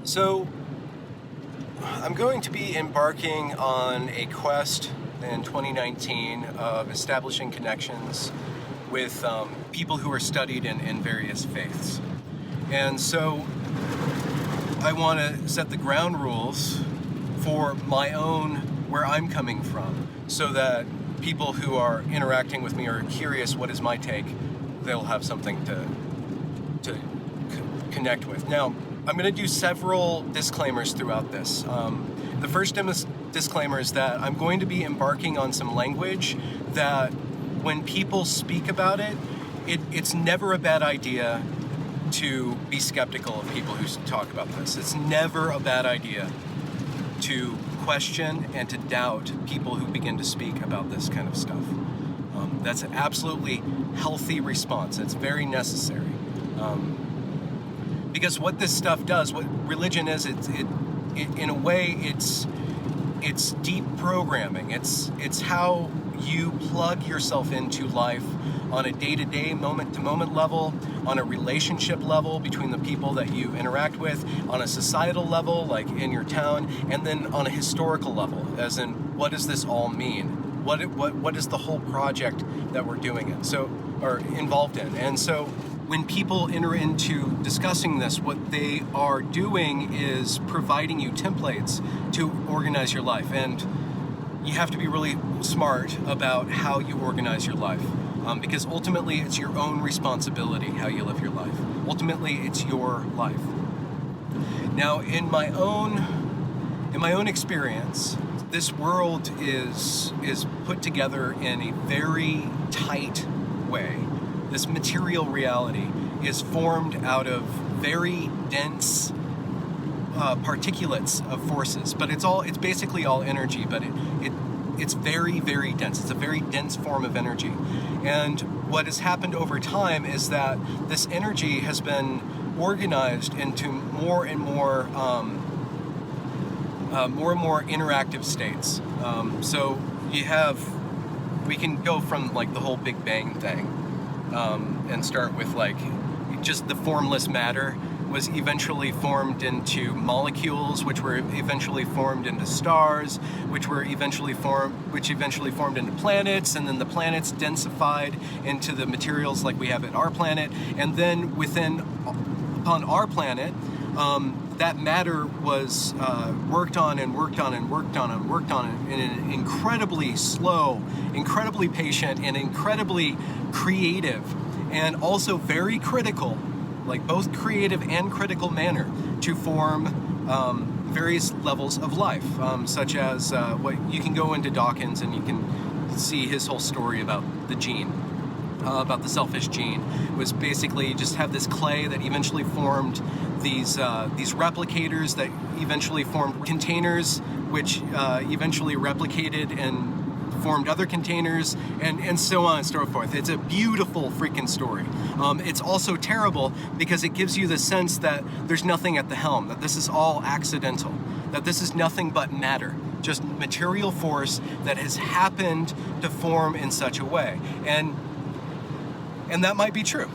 So, I'm going to be embarking on a quest in 2019 of establishing connections with people who are studied in various faiths. And so, I want to set the ground rules for my own, where I'm coming from, so that people who are interacting with me are curious what is my take, they'll have something to connect with. Now, I'm going to do several disclaimers throughout this. The first disclaimer is that I'm going to be embarking on some language that when people speak about it's never a bad idea to be skeptical of people who talk about this. It's never a bad idea to question and to doubt people who begin to speak about this kind of stuff. That's an absolutely healthy response. It's very necessary. Because what this stuff does, what religion is, it in a way, it's deep programming. It's how you plug yourself into life on a day-to-day, moment-to-moment level, on a relationship level between the people that you interact with, on a societal level, like in your town, and then on a historical level, as in, what does this all mean? What is the whole project that we're doing or involved in? And so, when people enter into discussing this, what they are doing is providing you templates to organize your life. And you have to be really smart about how you organize your life. Because ultimately, it's your own responsibility how you live your life. Ultimately, it's your life. Now, in my own experience, this world is put together in a very tight way. This material reality is formed out of very dense particulates of forces, but it's basically all energy, but it's very, very dense. It's a very dense form of energy. And what has happened over time is that this energy has been organized into more and more interactive states. So we can go from like the whole Big Bang thing, and start with like just the formless matter was eventually formed into molecules, which were eventually formed into stars, which eventually formed into planets, and then the planets densified into the materials like we have at our planet, and then upon our planet, that matter was worked on in an incredibly slow, incredibly patient, and incredibly creative, and also very critical, like both creative and critical manner to form various levels of life, such as what you can go into Dawkins and you can see his whole story about the gene. About the selfish gene. It was basically you just have this clay that eventually formed these replicators that eventually formed containers, which eventually replicated and formed other containers, and so on and so forth. It's a beautiful freaking story. It's also terrible because it gives you the sense that there's nothing at the helm, that this is all accidental, that this is nothing but matter, just material force that has happened to form in such a way. And that might be true.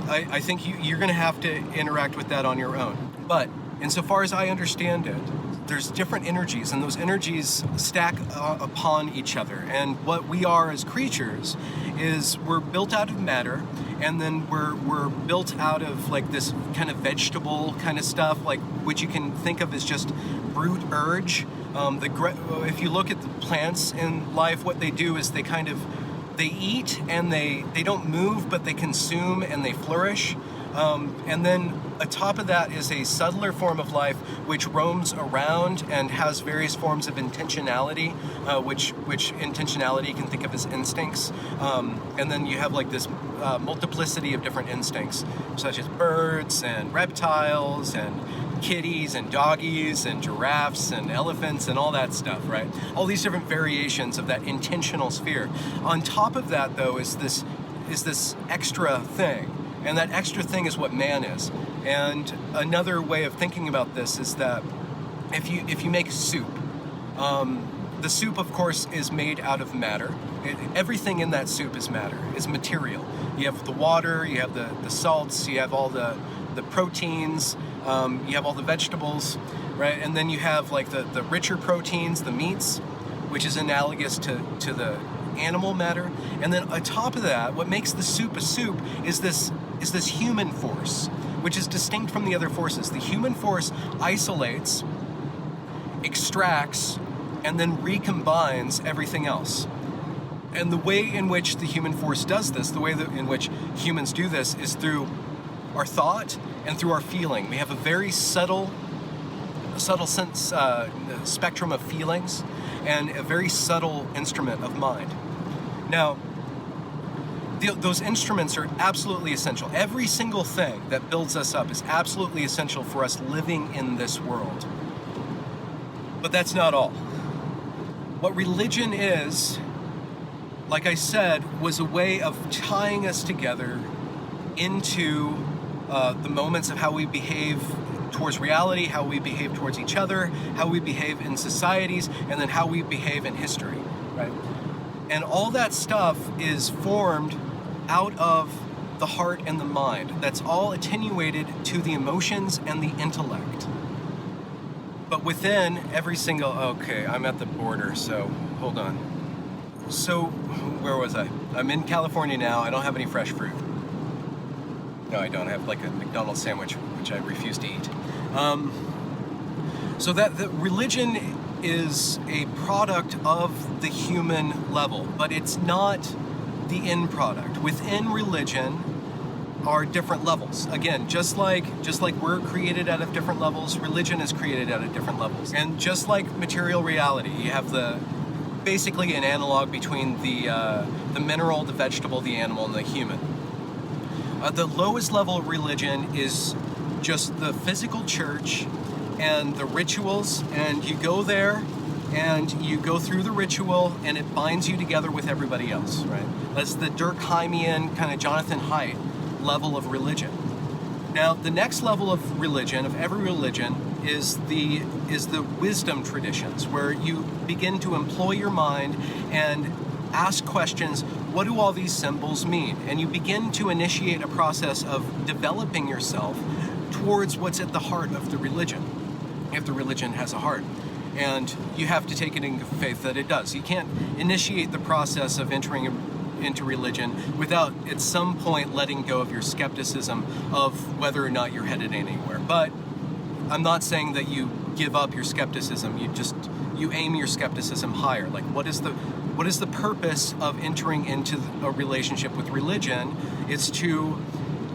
I think you're going to have to interact with that on your own. But insofar as I understand it, there's different energies, and those energies stack upon each other. And what we are as creatures is we're built out of matter, and then we're built out of like this kind of vegetable kind of stuff, like which you can think of as just brute urge. If you look at the plants in life, what they do is they eat and they don't move, but they consume and they flourish. And then atop of that is a subtler form of life which roams around and has various forms of intentionality, which intentionality you can think of as instincts. And then you have like this multiplicity of different instincts, such as birds and reptiles and kitties and doggies and giraffes and elephants and all that stuff, right? All these different variations of that intentional sphere. On top of that, though, is this extra thing, and that extra thing is what man is. And another way of thinking about this is that if you make soup, the soup, of course, is made out of matter. Everything in that soup is matter, is material. You have the water, you have the salts, you have all the proteins, You have all the vegetables, right? And then you have like the richer proteins, the meats, which is analogous to the animal matter. And then on top of that, what makes the soup a soup is this human force, which is distinct from the other forces. The human force isolates, extracts, and then recombines everything else. And the way in which the human force does this, the way in which humans do this, is through our thought and through our feeling. We have a very subtle sense spectrum of feelings and a very subtle instrument of mind. Now, those instruments are absolutely essential. Every single thing that builds us up is absolutely essential for us living in this world. But that's not all. What religion is, like I said, was a way of tying us together into the moments of how we behave towards reality, how we behave towards each other, how we behave in societies, and then how we behave in history, right? And all that stuff is formed out of the heart and the mind. That's all attenuated to the emotions and the intellect. But within every single, okay, I'm at the border, so hold on. So, where was I? I'm in California now. I don't have any fresh fruit. No, I don't. I have like a McDonald's sandwich, which I refuse to eat. So that the religion is a product of the human level, but it's not the end product. Within religion are different levels. Again, just like we're created out of different levels, religion is created out of different levels. And just like material reality, you have basically an analog between the mineral, the vegetable, the animal, and the human. The lowest level of religion is just the physical church and the rituals, and you go there and you go through the ritual and it binds you together with everybody else, right? That's the Durkheimian kind of Jonathan Haidt level of religion. Now, the next level of religion, of every religion, is the wisdom traditions, where you begin to employ your mind and ask questions. What do all these symbols mean? And you begin to initiate a process of developing yourself towards what's at the heart of the religion, if the religion has a heart. And you have to take it in faith that it does. You can't initiate the process of entering into religion without at some point letting go of your skepticism of whether or not you're headed anywhere. But I'm not saying that you give up your skepticism. You aim your skepticism higher. Like, what is the purpose of entering into a relationship with religion? Is to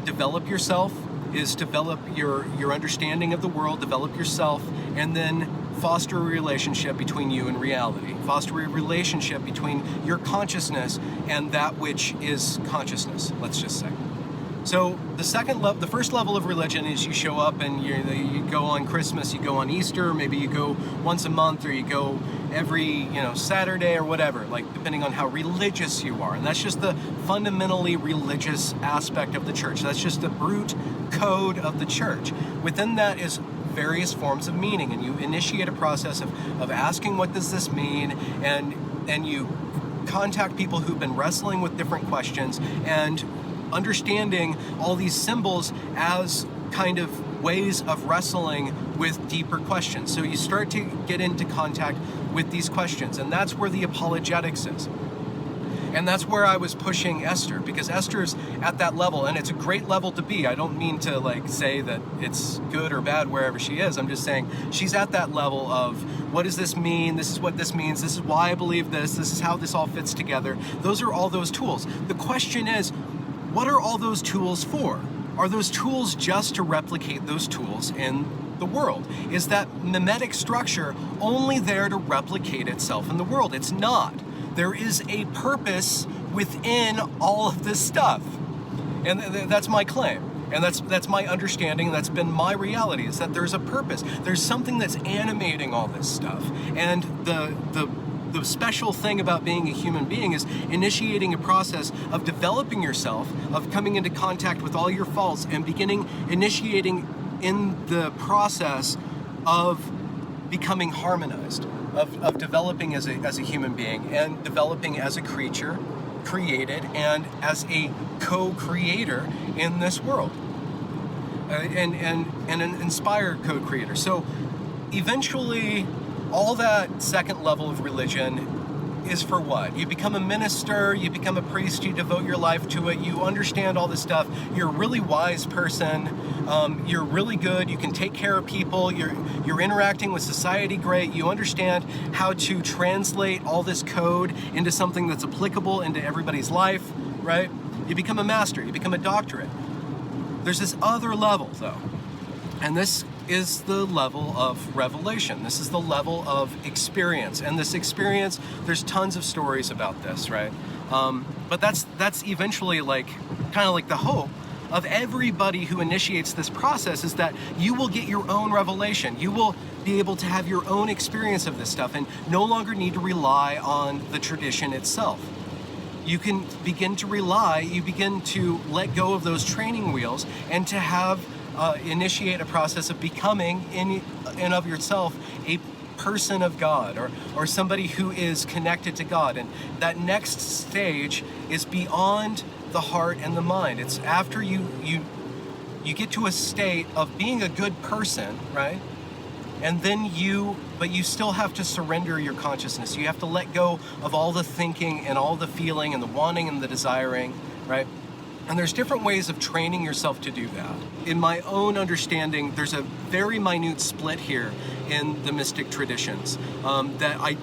develop yourself, is develop your understanding of the world, develop yourself, and then foster a relationship between you and reality. Foster a relationship between your consciousness and that which is consciousness, let's just say. So the first level of religion is you show up and you go on Christmas, you go on Easter, maybe you go once a month, or you go every Saturday or whatever, like depending on how religious you are. And that's just the fundamentally religious aspect of the church. That's just the brute code of the church. Within that is various forms of meaning, and you initiate a process of asking, what does this mean? And you contact people who've been wrestling with different questions and understanding all these symbols as kind of ways of wrestling with deeper questions. So you start to get into contact with these questions, and that's where the apologetics is. And that's where I was pushing Esther, because Esther's at that level, and it's a great level to be. I don't mean to say that it's good or bad wherever she is. I'm just saying she's at that level of, what does this mean? This is what this means. This is why I believe this. This is how this all fits together. Those are all those tools. The question is, what are all those tools for? Are those tools just to replicate those tools in the world? Is that mimetic structure only there to replicate itself in the world? It's not. There is a purpose within all of this stuff. And that's my claim. And that's my understanding. That's been my reality, is that there's a purpose. There's something that's animating all this stuff. And the special thing about being a human being is initiating a process of developing yourself, of coming into contact with all your faults, and initiating in the process of becoming harmonized, of developing as a human being, and developing as a creature created and as a co-creator in this world. and an inspired co-creator. So eventually, all that second level of religion is for what? You become a minister, you become a priest, you devote your life to it, you understand all this stuff, you're a really wise person, you're really good, you can take care of people, you're interacting with society great, you understand how to translate all this code into something that's applicable into everybody's life, right? You become a master, you become a doctorate. There's this other level though, and this is the level of revelation. This is the level of experience. And this experience, there's tons of stories about this, right? But that's eventually kind of like the hope of everybody who initiates this process, is that you will get your own revelation. You will be able to have your own experience of this stuff and no longer need to rely on the tradition itself. You can begin to you begin to let go of those training wheels and to have initiate a process of becoming in and of yourself a person of God, or somebody who is connected to God. And that next stage is beyond the heart and the mind. It's after you get to a state of being a good person, right? And then but you still have to surrender your consciousness. You have to let go of all the thinking and all the feeling and the wanting and the desiring, right? And there's different ways of training yourself to do that. In my own understanding, there's a very minute split here in the mystic traditions that I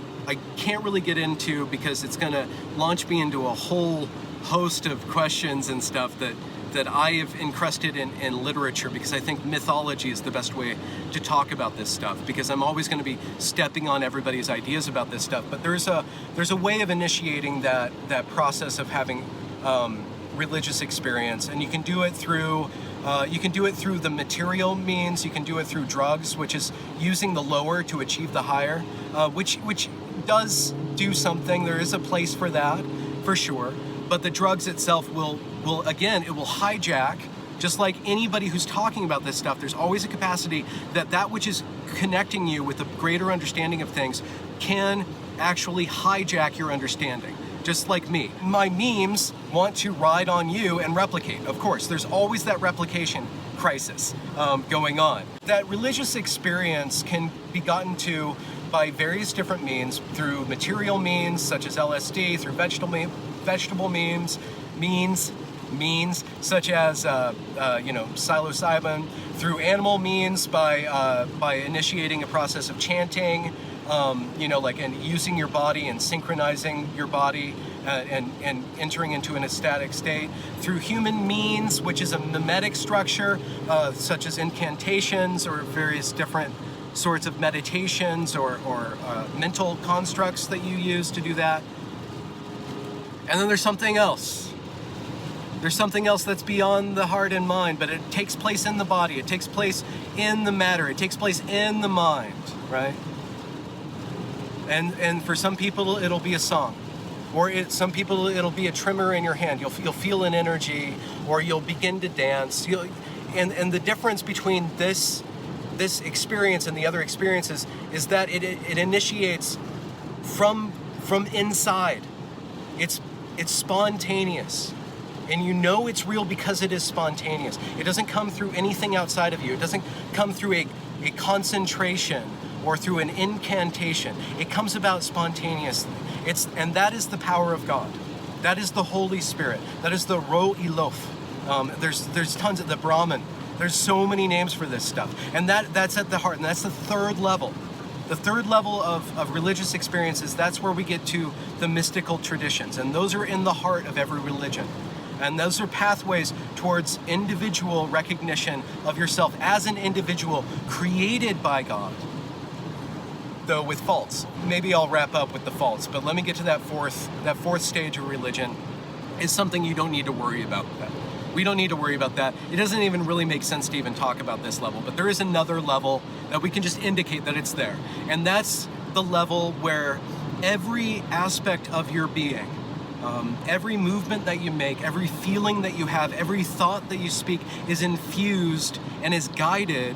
can't really get into, because it's going to launch me into a whole host of questions and stuff that I have encrusted in literature, because I think mythology is the best way to talk about this stuff, because I'm always going to be stepping on everybody's ideas about this stuff. But there's a way of initiating that process of having religious experience, and you can do it through the material means. You can do it through drugs, which is using the lower to achieve the higher, which does do something. There is a place for that, for sure. But the drugs itself will again, it will hijack. Just like anybody who's talking about this stuff, there's always a capacity that which is connecting you with a greater understanding of things can actually hijack your understanding. Just like me. My memes want to ride on you and replicate. Of course, there's always that replication crisis going on. That religious experience can be gotten to by various different means, through material means such as LSD, through vegetable means such as psilocybin, through animal means by initiating a process of chanting, and using your body and synchronizing your body and entering into an ecstatic state, through human means, which is a mimetic structure, such as incantations or various different sorts of meditations or mental constructs that you use to do that. And then there's something else. There's something else that's beyond the heart and mind, but it takes place in the body, it takes place in the matter, it takes place in the mind, right? And for some people it'll be a song, or some people it'll be a tremor in your hand. You'll feel an energy, or you'll begin to dance. And the difference between this experience and the other experiences is that it initiates from inside. It's spontaneous. And you know it's real because it is spontaneous. It doesn't come through anything outside of you. It doesn't come through a concentration or through an incantation. It comes about spontaneously. And that is the power of God. That is the Holy Spirit. That is the Ro Ilof. There's tons of the Brahman. There's so many names for this stuff. And that's at the heart. And that's the third level. The third level of religious experiences, that's where we get to the mystical traditions. And those are in the heart of every religion. And those are pathways towards individual recognition of yourself as an individual created by God, though with faults. Maybe I'll wrap up with the faults, but let me get to that fourth stage of religion. Is something you don't need to worry about. We don't need to worry about that. It doesn't even really make sense to even talk about this level, but there is another level that we can just indicate that it's there. And that's the level where every aspect of your being, every movement that you make, every feeling that you have, every thought that you speak is infused and is guided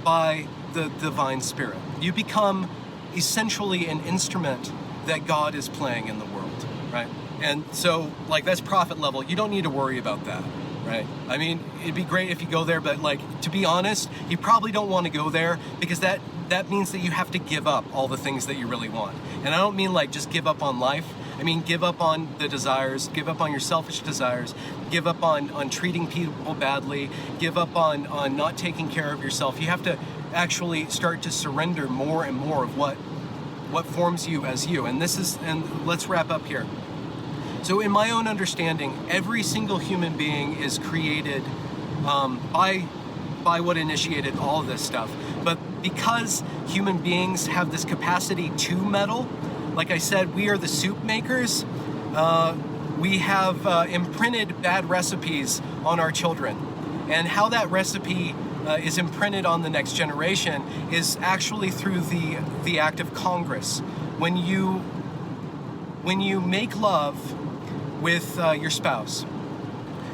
by the divine spirit. You become essentially an instrument that God is playing in the world, right? And so, that's prophet level. You don't need to worry about that, right? I mean, it'd be great if you go there, but like, to be honest, you probably don't want to go there, because that means that you have to give up all the things that you really want. And I don't mean like just give up on life. I mean, give up on the desires, give up on your selfish desires, give up on treating people badly, give up on not taking care of yourself. You have to actually start to surrender more and more of what forms you as you. And let's wrap up here. So in my own understanding, every single human being is created by what initiated all of this stuff. But because human beings have this capacity to meddle, like I said, we are the soup makers. We have imprinted bad recipes on our children. And how that recipe is imprinted on the next generation is actually through the act of Congress. When you make love with your spouse,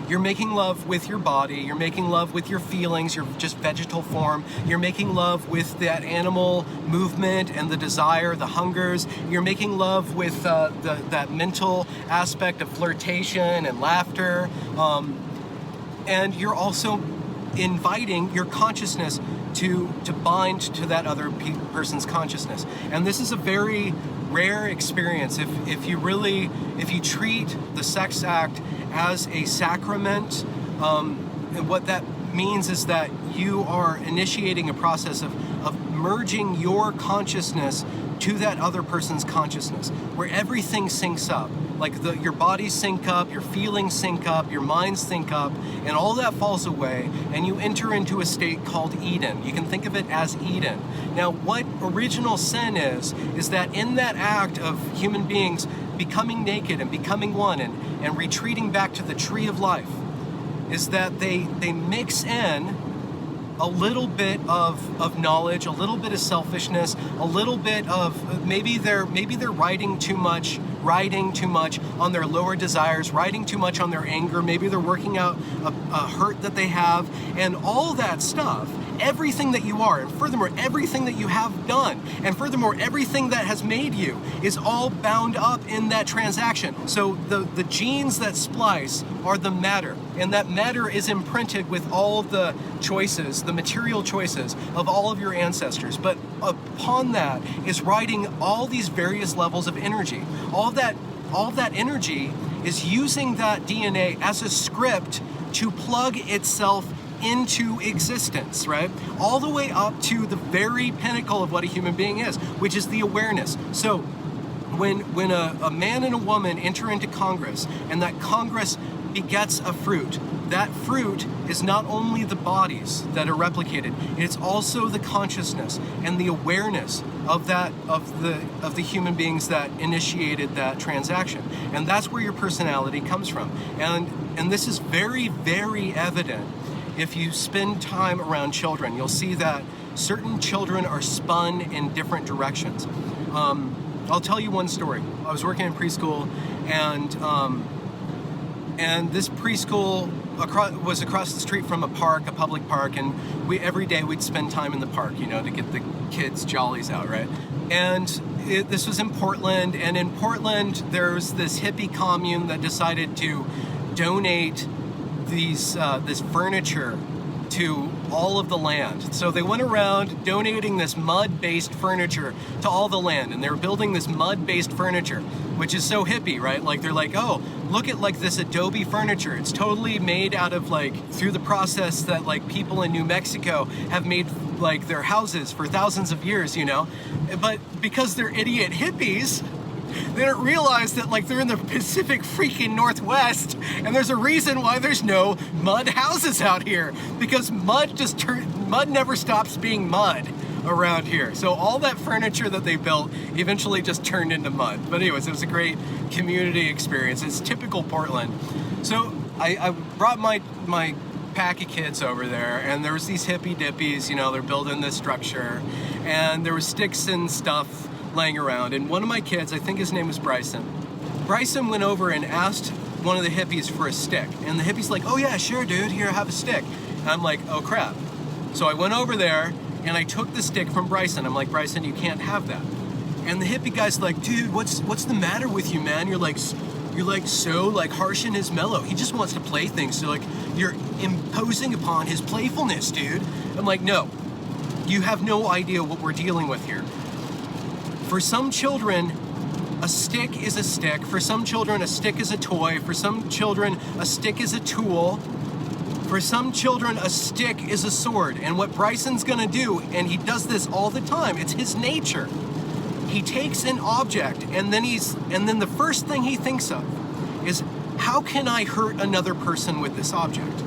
you're making love with your body, you're making love with your feelings, your just vegetal form, you're making love with that animal movement and the desire, the hungers, you're making love with that mental aspect of flirtation and laughter, and you're also inviting your consciousness to bind to that other person's consciousness. And this is a very rare experience. If you treat the sex act as a sacrament, and what that means is that you are initiating a process of merging your consciousness to that other person's consciousness, where everything syncs up. Like your bodies sync up, your feelings sync up, your minds sync up, and all that falls away, and you enter into a state called Eden. You can think of it as Eden. Now, what original sin is that in that act of human beings becoming naked and becoming one and retreating back to the tree of life, is that they mix in a little bit of knowledge, a little bit of selfishness, a little bit of maybe they're riding too much on their lower desires, riding too much on their anger, maybe they're working out a hurt that they have, and all that stuff, everything that you are, and furthermore, everything that you have done, and furthermore, everything that has made you is all bound up in that transaction. So the genes that splice are the matter, and that matter is imprinted with all of the choices, the material choices of all of your ancestors. But upon that is riding all these various levels of energy. All that energy is using that DNA as a script to plug itself into existence, right? All the way up to the very pinnacle of what a human being is, which is the awareness. So when a man and a woman enter into Congress, and that Congress begets a fruit, that fruit is not only the bodies that are replicated, it's also the consciousness and the awareness of the human beings that initiated that transaction. And that's where your personality comes from. And this is very, very evident if you spend time around children. You'll see that certain children are spun in different directions. I'll tell you one story. I was working in preschool, and this preschool was across the street from a public park, and every day we'd spend time in the park, to get the kids' jollies out, right? And this was in Portland, and in Portland there's this hippie commune that decided to donate this furniture to all of the land. So they went around donating this mud-based furniture to all the land, and they were building this mud-based furniture, which is so hippie, right? Like they're like, oh, look at like this adobe furniture. It's totally made out of through the process that people in New Mexico have made their houses for thousands of years, But because they're idiot hippies, they don't realize that they're in the Pacific freaking Northwest, and there's a reason why there's no mud houses out here, because mud never stops being mud around here. So all that furniture that they built eventually just turned into mud. But anyways, it was a great community experience. It's typical Portland. So I brought my pack of kids over there, and there was these hippie dippies, they're building this structure, and there was sticks and stuff laying around, and one of my kids, I think his name was Bryson went over and asked one of the hippies for a stick, and the hippie's like, oh yeah, sure dude, here, have a stick. And I'm like, oh crap. So I went over there and I took the stick from Bryson. I'm like, Bryson, you can't have that. And the hippie guy's like, dude, what's the matter with you, man? You're you're like so like harsh and his mellow. He just wants to play things. So like you're imposing upon his playfulness, dude. I'm like, no, you have no idea what we're dealing with here. For some children, a stick is a stick. For some children, a stick is a toy. For some children, a stick is a tool. For some children, a stick is a sword. And what Bryson's gonna do, and he does this all the time, it's his nature. He takes an object and then the first thing he thinks of is, how can I hurt another person with this object?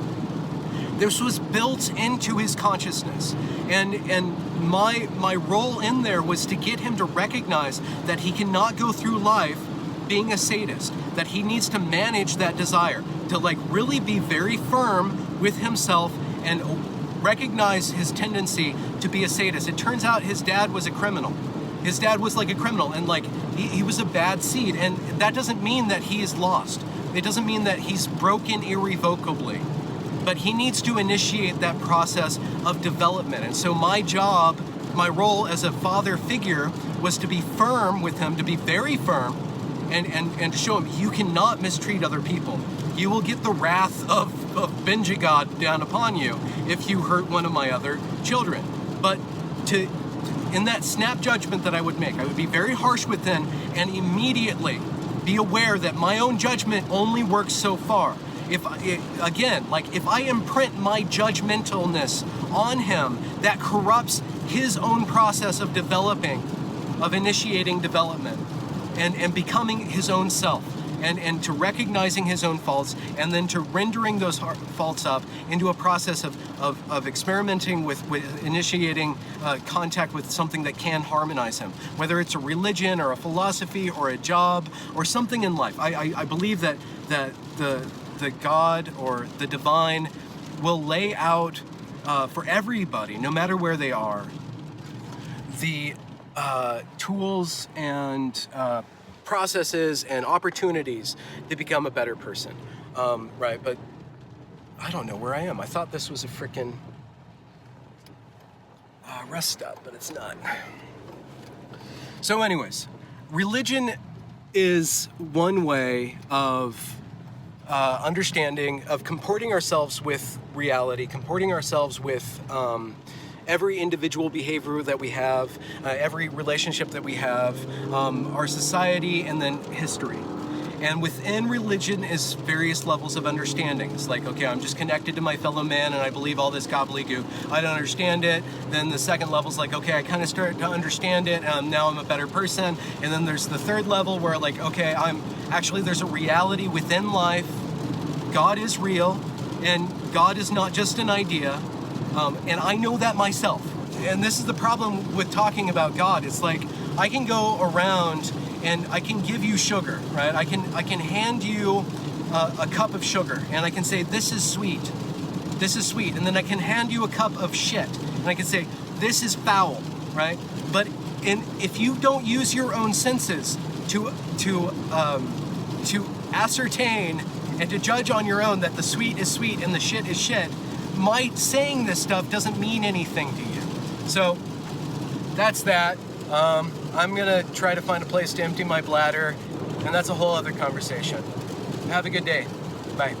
This was built into his consciousness. And my role in there was to get him to recognize that he cannot go through life being a sadist, that he needs to manage that desire, to like really be very firm with himself and recognize his tendency to be a sadist. It turns out his dad was a criminal. His dad was like a criminal, and like he was a bad seed, and that doesn't mean that he is lost. It doesn't mean that he's broken irrevocably, but he needs to initiate that process of development. And so my job, my role as a father figure was to be firm with him, to be very firm, and to show him, you cannot mistreat other people. You will get the wrath of Benjigod down upon you if you hurt one of my other children. But in that snap judgment that I would make, I would be very harsh with them and immediately be aware that my own judgment only works so far. If I imprint my judgmentalness on him, that corrupts his own process of developing, of initiating development and becoming his own self. And to recognizing his own faults, and then to rendering those faults up into a process of experimenting with initiating contact with something that can harmonize him, whether it's a religion or a philosophy or a job or something in life. I believe that the God or the divine will lay out for everybody, no matter where they are, the tools and processes and opportunities to become a better person, right? But I don't know where I am. I thought this was a freaking rest stop, but it's not. So anyways, religion is one way of understanding, of comporting ourselves with reality, comporting ourselves with every individual behavior that we have, every relationship that we have, our society, and then history. And within religion is various levels of understanding. It's like, okay, I'm just connected to my fellow man and I believe all this gobbledygook. I don't understand it. Then the second level is like, okay, I kind of start to understand it, and now I'm a better person. And then there's the third level where like, okay, there's a reality within life. God is real, and God is not just an idea. And I know that myself. And this is the problem with talking about God. It's like, I can go around and I can give you sugar, right? I can hand you a cup of sugar, and I can say, this is sweet. This is sweet. And then I can hand you a cup of shit, and I can say, this is foul, right? But if you don't use your own senses to ascertain and to judge on your own that the sweet is sweet and the shit is shit, my saying this stuff doesn't mean anything to you. So that's that. I'm gonna try to find a place to empty my bladder, and that's a whole other conversation. Have a good day. Bye.